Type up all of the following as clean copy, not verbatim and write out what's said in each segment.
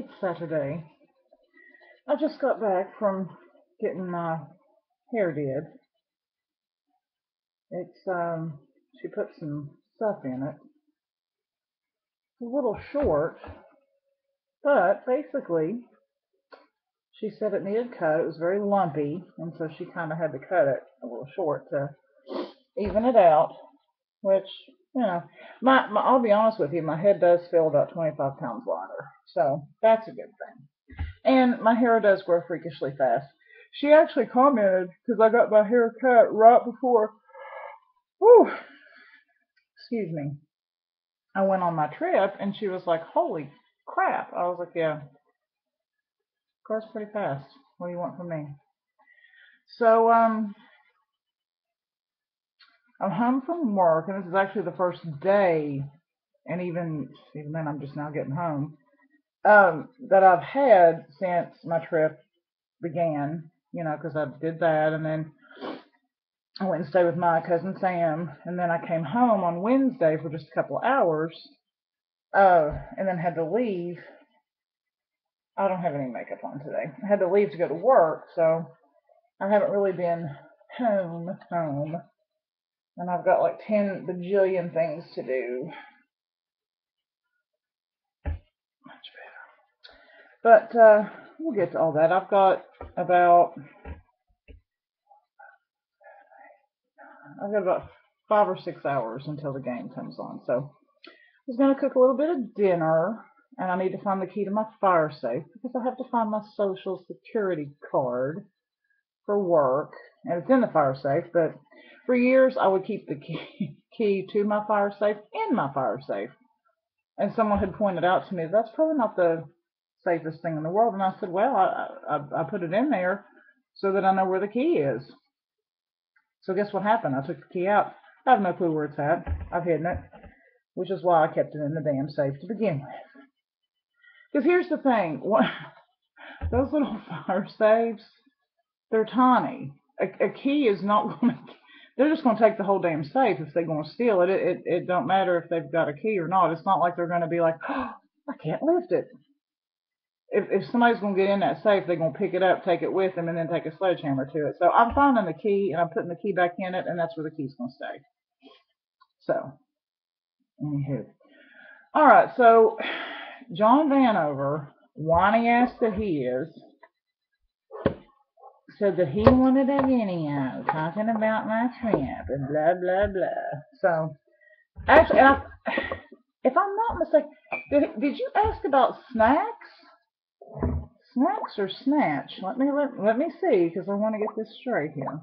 It's Saturday. I just got back from getting my hair did. She put some stuff in it. It's a little short, but basically she said it needed cut. It was very lumpy, and so she kind of had to cut it a little short to even it out. Which, you know, I'll be honest with you, my head does feel about 25 pounds lighter, so that's a good thing. And my hair does grow freakishly fast. She actually commented because I got my hair cut right before, whew, excuse me, I went on my trip, and she was like, "Holy crap!" I was like, "Yeah, grows pretty fast. What do you want from me?" So I'm home from work, and this is actually the first day, and even then, I'm just now getting home that I've had since my trip began. You know, because I did that, and then I went and stayed with my cousin Sam, and then I came home on Wednesday for just a couple of hours, and then had to leave. I don't have any makeup on today. I had to leave to go to work, so I haven't really been home, and I've got like 10 bajillion things to do. Much better. But we'll get to all that. I've got about 5 or 6 hours until the game comes on, so I was going to cook a little bit of dinner, and I need to find the key to my fire safe because I have to find my social security card for work, and it's in the fire safe. But for years, I would keep the key to my fire safe in my fire safe, and someone had pointed out to me that's probably not the safest thing in the world. And I said, well, I put it in there so that I know where the key is. So guess what happened? I took the key out. I have no clue where it's at. I've hidden it, which is why I kept it in the damn safe to begin with. Because here's the thing, those little fire safes, they're tiny. A key is not going to. They're just going to take the whole damn safe if they're going to steal it. It don't matter if they've got a key or not. It's not like they're going to be like, oh, I can't lift it. If somebody's going to get in that safe, they're going to pick it up, take it with them, and then take a sledgehammer to it. So I'm finding the key, and I'm putting the key back in it, and that's where the key's going to stay. So, anywho. All right, so John Vanover, whiny ass that he is, said that he wanted a video talking about my trip and blah, blah, blah. So, actually, if I'm not mistaken, did you ask about snacks? Snacks or snatch? Let me see, because I want to get this straight here.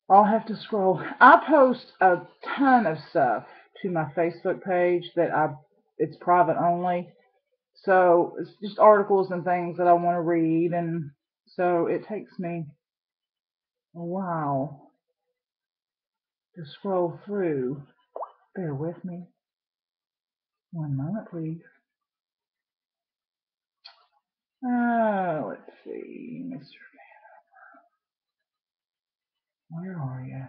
I'll have to scroll. I post a ton of stuff to my Facebook page it's private only. So it's just articles and things that I want to read, and so it takes me a while to scroll through. Bear with me. One moment, please. Let's see, Mr. Where are you?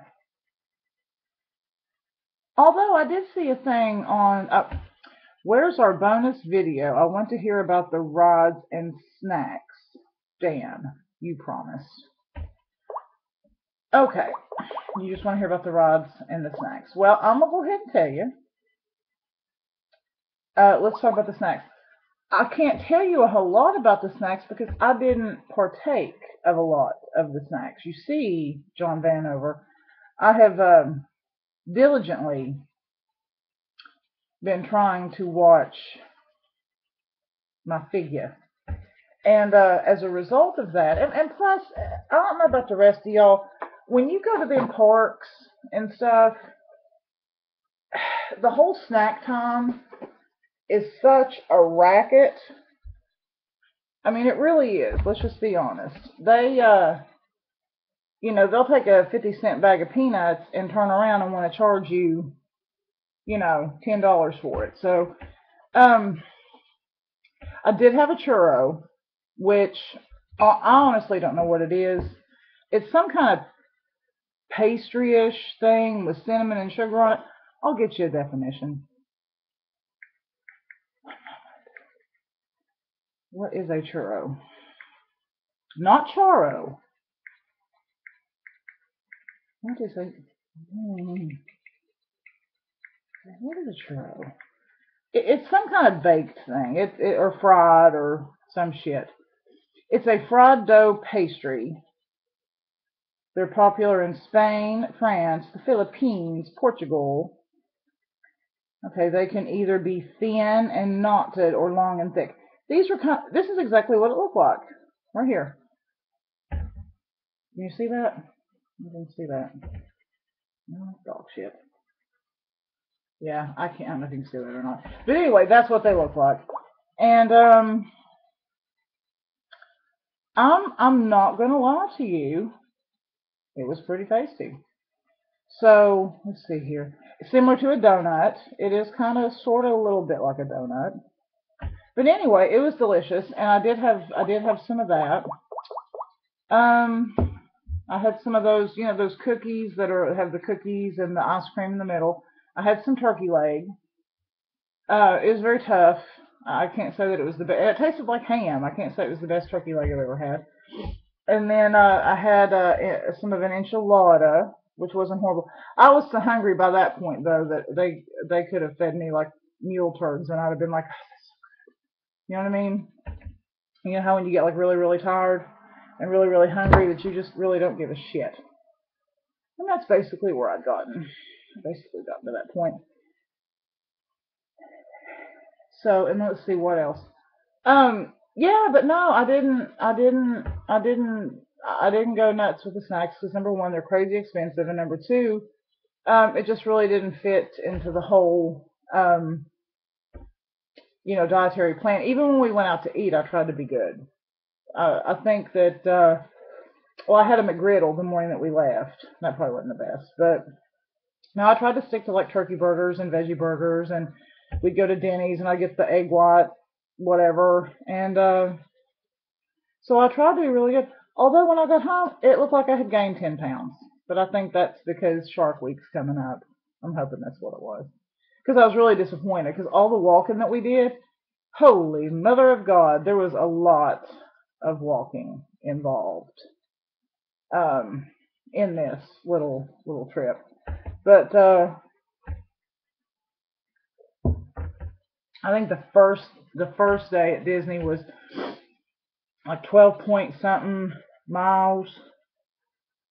Although I did see a thing on, where's our bonus video? I want to hear about the rides and snacks. Dan, you promised. Okay, you just want to hear about the rides and the snacks. Well, I'm going to go ahead and tell you. Let's talk about the snacks. I can't tell you a whole lot about the snacks because I didn't partake of a lot of the snacks. You see, John Vanover, I have diligently been trying to watch my figure. And as a result of that, and plus, I don't know about the rest of y'all, when you go to them parks and stuff, the whole snack time is such a racket. I mean, it really is. Let's just be honest. They'll take a 50-cent bag of peanuts and turn around and want to charge you, $10 for it. So, I did have a churro, which I honestly don't know what it is. It's some kind of pastry-ish thing with cinnamon and sugar on it. I'll get you a definition. What is a churro? Not charo. What is a... What is a churro? It's some kind of baked thing. Or fried or some shit. It's a fried dough pastry. They're popular in Spain, France, the Philippines, Portugal. Okay, they can either be thin and knotted or long and thick. These are this is exactly what it looked like. Right here. Can you see that? You can see that. No, dog shit. Yeah, I can't. I don't know if you can see that or not. But anyway, that's what they look like. And I'm not gonna lie to you. It was pretty tasty. So let's see here. Similar to a donut. It is kind of, sort of, a little bit like a donut. But anyway, it was delicious, and I did have some of that. I had some of those, you know, those cookies that have the cookies and the ice cream in the middle. I had some turkey leg. It was very tough. I can't say that it was the best. It tasted like ham. I can't say it was the best turkey leg I've ever had. And then I had some of an enchilada, which wasn't horrible. I was so hungry by that point, though, that they could have fed me like mule turds, and I'd have been like, you know what I mean? You know how when you get like really, really tired and really, really hungry that you just really don't give a shit. And that's basically where I'd gotten. Basically gotten to that point. So, and let's see what else. Yeah, but no, I didn't go nuts with the snacks because number one, they're crazy expensive, and number two, it just really didn't fit into the whole, you know, dietary plan. Even when we went out to eat, I tried to be good. I think that, well, I had a McGriddle the morning that we left. That probably wasn't the best, but no, I tried to stick to like turkey burgers and veggie burgers, and we'd go to Denny's and I'd get the egg white, whatever, and so I tried to be really good. Although when I got home, it looked like I had gained 10 pounds, but I think that's because Shark Week's coming up. I'm hoping that's what it was, because I was really disappointed because all the walking that we did, holy mother of God, there was a lot of walking involved in this little trip. But I think the first day at Disney was like 12 point something miles,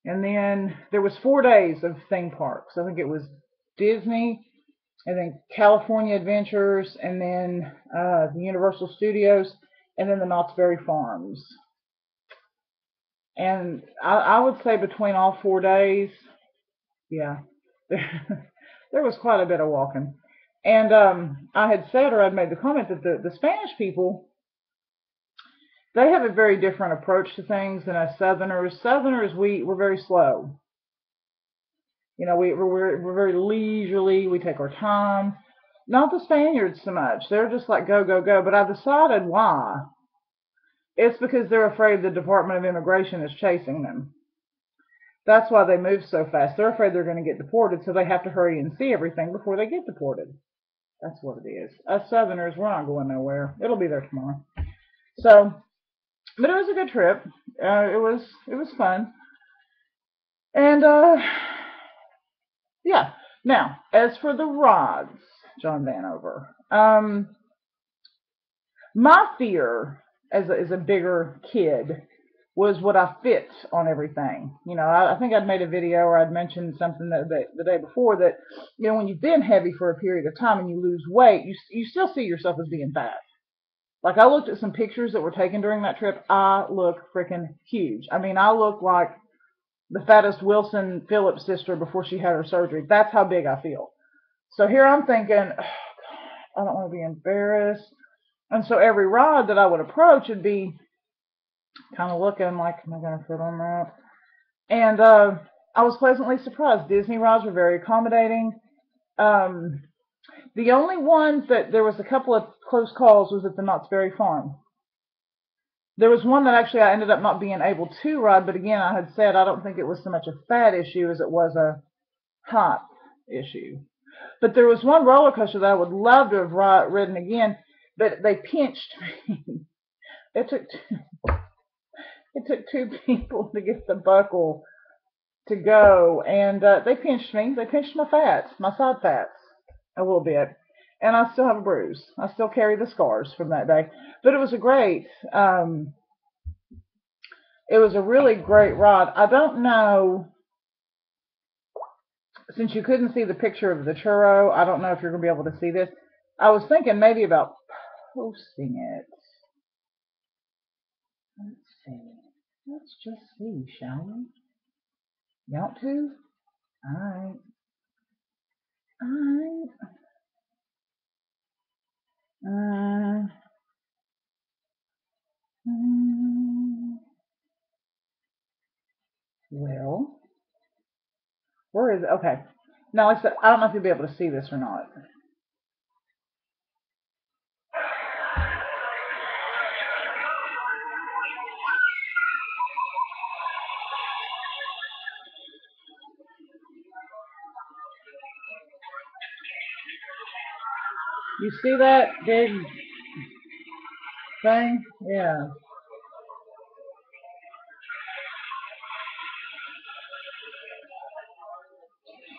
and then there was 4 days of theme parks. I think it was Disney, and then California Adventures, and then the Universal Studios, and then the Knott's Berry Farms. And I would say between all 4 days, yeah, there was quite a bit of walking. And I had said, or I'd made the comment that the Spanish people, they have a very different approach to things than us Southerners. Southerners, we're very slow. You know, we're very leisurely. We take our time. Not the Spaniards so much. They're just like go, go, go. But I decided why. It's because they're afraid the Department of Immigration is chasing them. That's why they move so fast. They're afraid they're going to get deported, so they have to hurry and see everything before they get deported. That's what it is. Us Southerners, we're not going nowhere. It'll be there tomorrow. So, but it was a good trip. It was fun. And yeah. Now, as for the rides, John Vanover, my fear as a bigger kid was would I fit on everything. You know, I think I'd made a video or I'd mentioned something the day before that, you know, when you've been heavy for a period of time and you lose weight, you still see yourself as being fat. Like, I looked at some pictures that were taken during that trip. I look freaking huge. I mean, I look like the fattest Wilson Phillips sister before she had her surgery. That's how big I feel. So here I'm thinking, oh, God, I don't want to be embarrassed. And so every ride that I would approach would be kind of looking like, am I going to fit on that? And I was pleasantly surprised. Disney rides were very accommodating. The only ones that there was a couple of close calls was at the Knott's Berry Farm. There was one that actually I ended up not being able to ride, but again, I had said I don't think it was so much a fat issue as it was a height issue. But there was one roller coaster that I would love to have ridden again, but they pinched me. it took it took two people to get the buckle to go, and they pinched me. They pinched my fats, my side fats, a little bit, and I still have a bruise. I still carry the scars from that day. But it was a great. It was a really great ride. I don't know, since you couldn't see the picture of the churro, I don't know if you're going to be able to see this. I was thinking maybe about posting it. Let's see. Let's just see, shall we? You want to? Alright. Alright. Well, where is it? Okay. Now, like I said, I don't know if you'll be able to see this or not. You see that big thing? Yeah.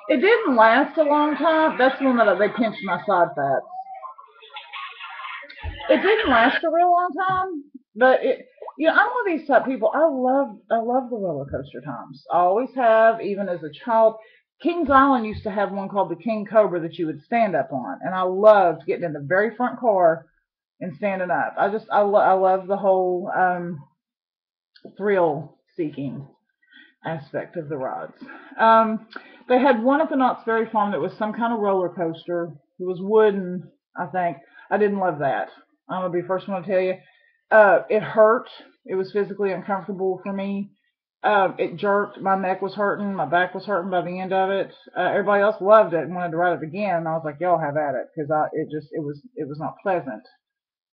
It didn't last a long time. That's the one that they pinched my side fat. It didn't last a real long time, but I'm one of these type of people. I love the roller coaster times. I always have, even as a child. Kings Island used to have one called the King Cobra that you would stand up on, and I loved getting in the very front car and standing up. I love the whole thrill seeking aspect of the rides. They had one at the Knott's Berry Farm that was some kind of roller coaster. It was wooden, I think. I didn't love that. I'm gonna be the first one to tell you. It hurt. It was physically uncomfortable for me. It jerked. My neck was hurting. My back was hurting by the end of it. Everybody else loved it and wanted to ride it again. And I was like, y'all have at it, because it was not pleasant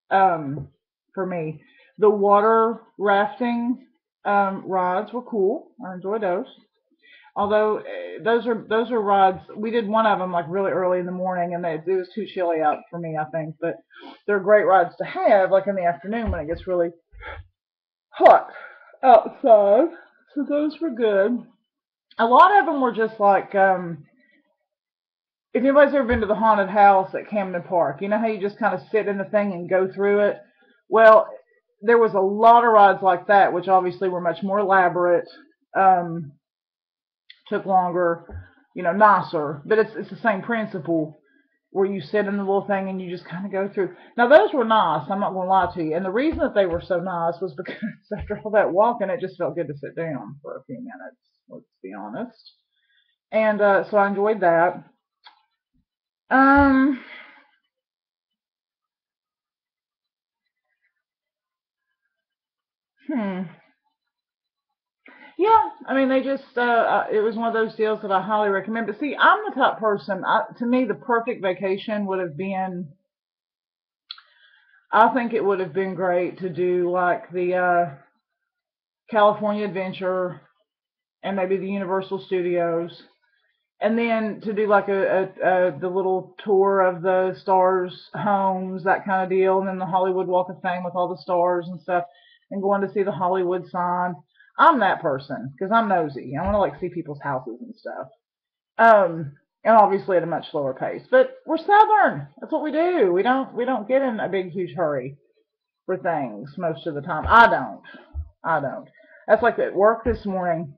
for me. The water rafting rides were cool. I enjoyed those. Although those are rides, we did one of them like really early in the morning, and it was too chilly out for me, I think. But they're great rides to have like in the afternoon when it gets really hot outside. So those were good. A lot of them were just like, if anybody's ever been to the haunted house at Camden Park, you know how you just kind of sit in the thing and go through it? Well, there was a lot of rides like that, which obviously were much more elaborate. Um, Took longer, nicer, but it's the same principle where you sit in the little thing and you just kind of go through. Now those were nice. I'm not gonna lie to you. And the reason that they were so nice was because after all that walking, it just felt good to sit down for a few minutes. Let's be honest. And so I enjoyed that. Um, hmm. Yeah, I mean, they just, it was one of those deals that I highly recommend. But see, I'm the type person, to me, the perfect vacation would have been, I think it would have been great to do like the California Adventure and maybe the Universal Studios, and then to do like the little tour of the stars' homes, that kind of deal, and then the Hollywood Walk of Fame with all the stars and stuff, and going to see the Hollywood sign. I'm that person because I'm nosy. I want to like see people's houses and stuff. And obviously at a much slower pace. But we're Southern. That's what we do. We don't get in a big huge hurry for things most of the time. I don't. I don't. That's like at work this morning.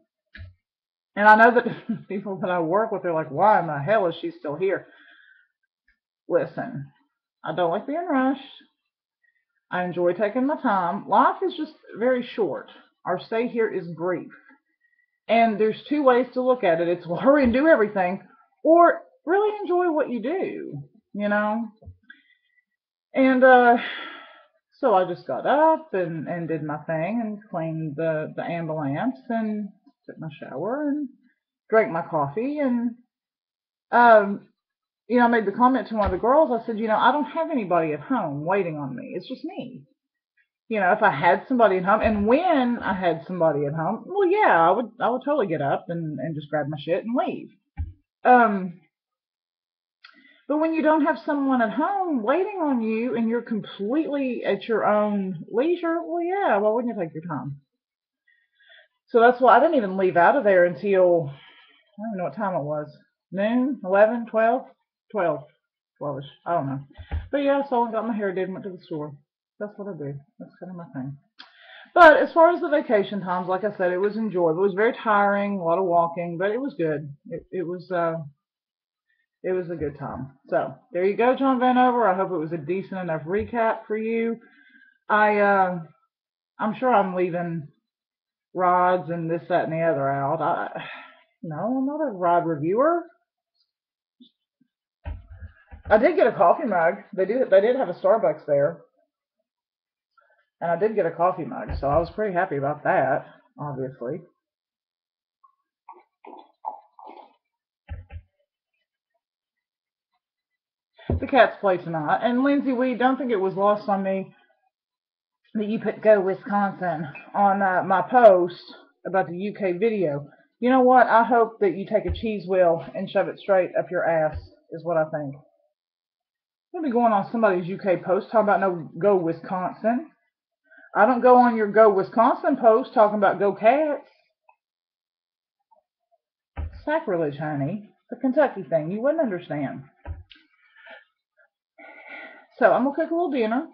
And I know that people that I work with are like, why in the hell is she still here? Listen, I don't like being rushed. I enjoy taking my time. Life is just very short. Our stay here is brief. And there's two ways to look at it. It's, well, hurry and do everything, or really enjoy what you do, you know? And so I just got up and did my thing and cleaned the ambulance and took my shower and drank my coffee. And, um, I made the comment to one of the girls. I said, I don't have anybody at home waiting on me. It's just me. If I had somebody at home, and when I had somebody at home, well, yeah, I would totally get up and just grab my shit and leave. Um, But when you don't have someone at home waiting on you and you're completely at your own leisure, well, yeah, why wouldn't you take your time? So that's why I didn't even leave out of there until, I don't know what time it was. Noon, 11, 12, 12, 12ish. I don't know. But yeah, so I got my hair did and went to the store. That's what I do. That's kind of my thing. But as far as the vacation times, like I said, it was enjoyable. It was very tiring, a lot of walking, but it was good. It was a good time. So there you go, John Vanover. I hope it was a decent enough recap for you. I'm sure I'm leaving rods and this, that, and the other out. No, I'm not a rod reviewer. I did get a coffee mug. They did have a Starbucks there, and I did get a coffee mug, so I was pretty happy about that. Obviously. The Cats play tonight, and Lindsay, we don't think it was lost on me that you put "Go Wisconsin" on my post about the UK video. You know what? I hope that you take a cheese wheel and shove it straight up your ass. Is what I think. You'll be going on somebody's UK post talking about no "Go Wisconsin." I don't go on your "Go Wisconsin" post talking about "Go Cats." Sacrilege, honey. The Kentucky thing. You wouldn't understand. So I'm gonna cook a little dinner.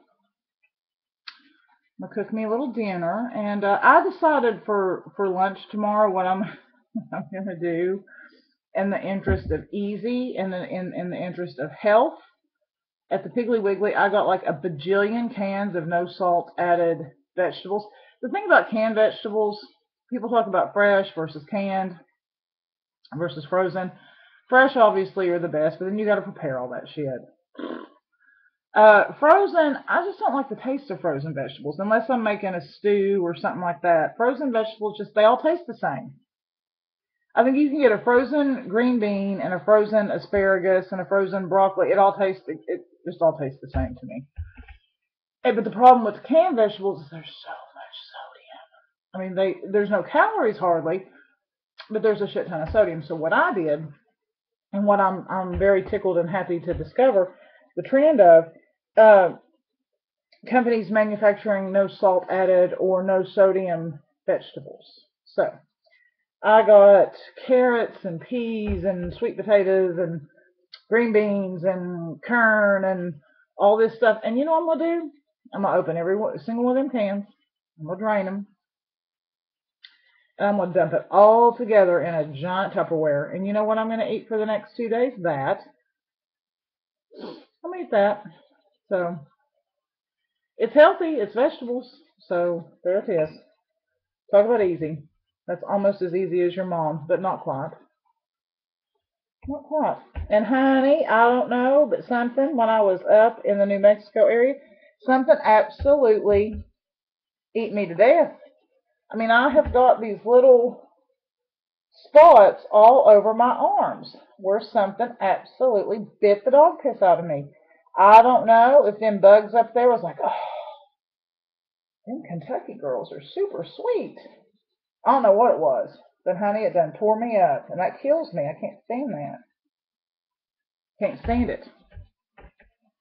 I'm gonna cook me a little dinner, and I decided for lunch tomorrow what I'm I'm gonna do in the interest of easy and in the interest of health. At the Piggly Wiggly, I got like a bajillion cans of no salt added vegetables. The thing about canned vegetables, people talk about fresh versus canned versus frozen. Fresh obviously are the best, but then you got to prepare all that shit. Frozen, I just don't like the taste of frozen vegetables unless I'm making a stew or something like that. Frozen vegetables they all taste the same. I think you can get a frozen green bean and a frozen asparagus and a frozen broccoli. It just all tastes the same to me. Hey, but the problem with canned vegetables is there's so much sodium. I mean, there's no calories hardly, but there's a shit ton of sodium. So what I did, and what I'm very tickled and happy to discover, the trend of uh, companies manufacturing no salt added or no sodium vegetables. So I got carrots and peas and sweet potatoes and green beans and kern and all this stuff. And you know what I'm going to do? I'm going to open every single one of them cans. I'm going to drain them. And I'm going to dump it all together in a giant Tupperware. And you know what I'm going to eat for the next 2 days? That. I'm going to eat that. So it's healthy. It's vegetables. So there it is. Talk about easy. That's almost as easy as your mom, but not quite. Not quite. And honey, I don't know, but something when I was up in the New Mexico area, something absolutely eat me to death. I mean, I have got these little spots all over my arms where something absolutely bit the dog piss out of me. I don't know if them bugs up there was like, oh, them Kentucky girls are super sweet. I don't know what it was, but honey, it done tore me up, and that kills me. I can't stand that. Can't stand it.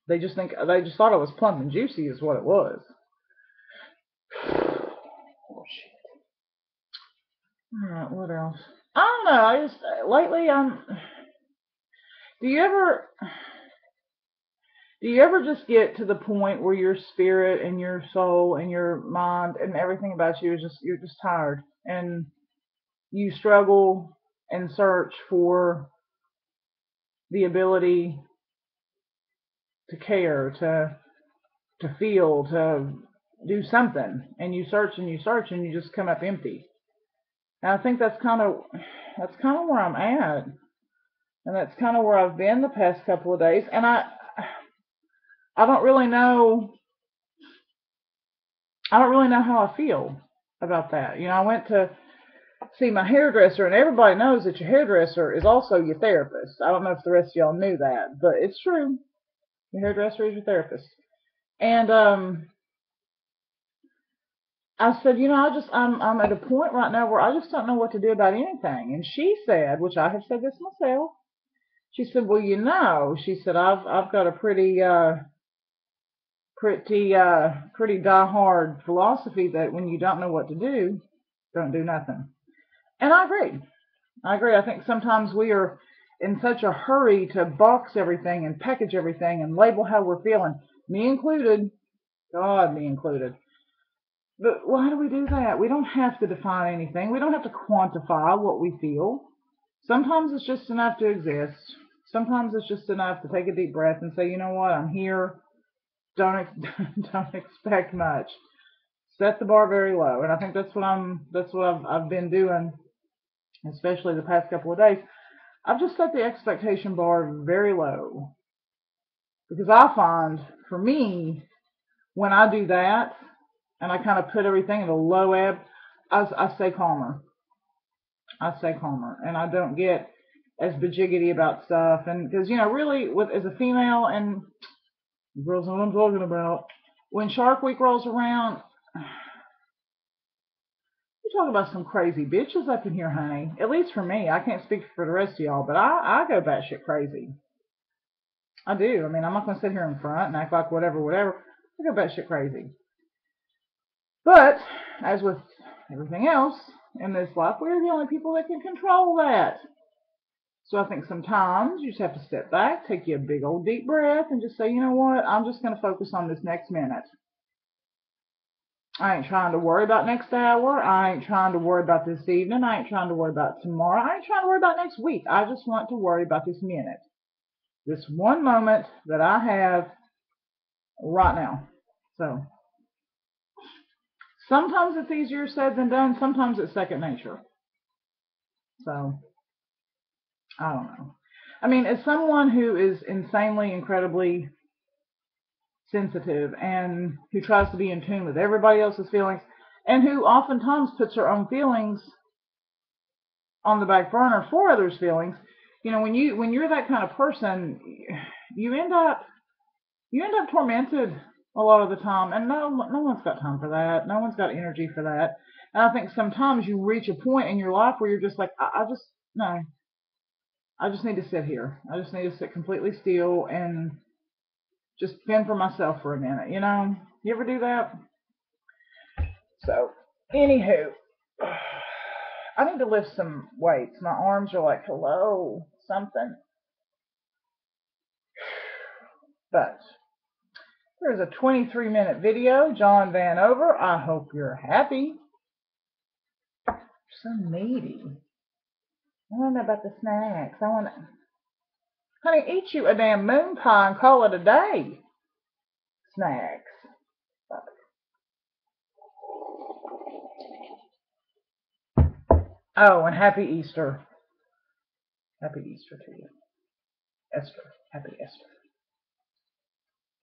They just thought it was plump and juicy is what it was. Oh shit. Alright, what else? I don't know. I just lately do you ever just get to the point where your spirit and your soul and your mind and everything about you is you're just tired and you struggle and search for the ability to care, to feel, to do something, and you search and you search and you just come up empty. And I think that's kind of where I'm at, and that's kind of where I've been the past couple of days. And I don't really know how I feel about that. You know, I went to see my hairdresser, and everybody knows that your hairdresser is also your therapist. I don't know if the rest of y'all knew that, but it's true. Your hairdresser is your therapist. And I said, you know, I'm at a point right now where I just don't know what to do about anything. And she said, which I have said this myself, She said, well, you know, she said, I've got a pretty die-hard philosophy that when you don't know what to do, don't do nothing. And I agree. I agree. I think sometimes we are in such a hurry to box everything and package everything and label how we're feeling, me included. God, me included. But why do we do that? We don't have to define anything. We don't have to quantify what we feel. Sometimes it's just enough to exist. Sometimes it's just enough to take a deep breath and say, you know what, I'm here. Don't don't expect much. Set the bar very low, and I think that's what I've been doing, especially the past couple of days. I've just set the expectation bar very low because I find for me when I do that and I kind of put everything in a low ebb, I stay calmer. I stay calmer, and I don't get as bajiggity about stuff. And because really, as a female, and girls know what I'm talking about, when Shark Week rolls around, you talk about some crazy bitches up in here, honey. At least for me, I can't speak for the rest of y'all, but I go batshit crazy. I do. I mean, I'm not gonna sit here in front and act like whatever. I go batshit crazy. But as with everything else in this life, we're the only people that can control that. So I think sometimes you just have to step back, take you a big old deep breath, and just say, you know what, I'm just going to focus on this next minute. I ain't trying to worry about next hour. I ain't trying to worry about this evening. I ain't trying to worry about tomorrow. I ain't trying to worry about next week. I just want to worry about this minute. This one moment that I have right now. So sometimes it's easier said than done. Sometimes it's second nature. So I don't know. I mean, as someone who is insanely, incredibly sensitive and who tries to be in tune with everybody else's feelings and who oftentimes puts her own feelings on the back burner for others' feelings, when you're that kind of person, you end up tormented a lot of the time, and no one's got time for that. No one's got energy for that. And I think sometimes you reach a point in your life where you're just like, I just no. I just need to sit here. I just need to sit completely still and just fend for myself for a minute. You ever do that? So, anywho, I need to lift some weights. My arms are like, hello, something. But there's a 23-minute video, John Vanover. I hope you're happy. So needy. I want to know about the snacks. I want to, honey, eat you a damn moon pie and call it a day. Snacks. Oh, and happy Easter. Happy Easter to you. Esther. Happy Esther.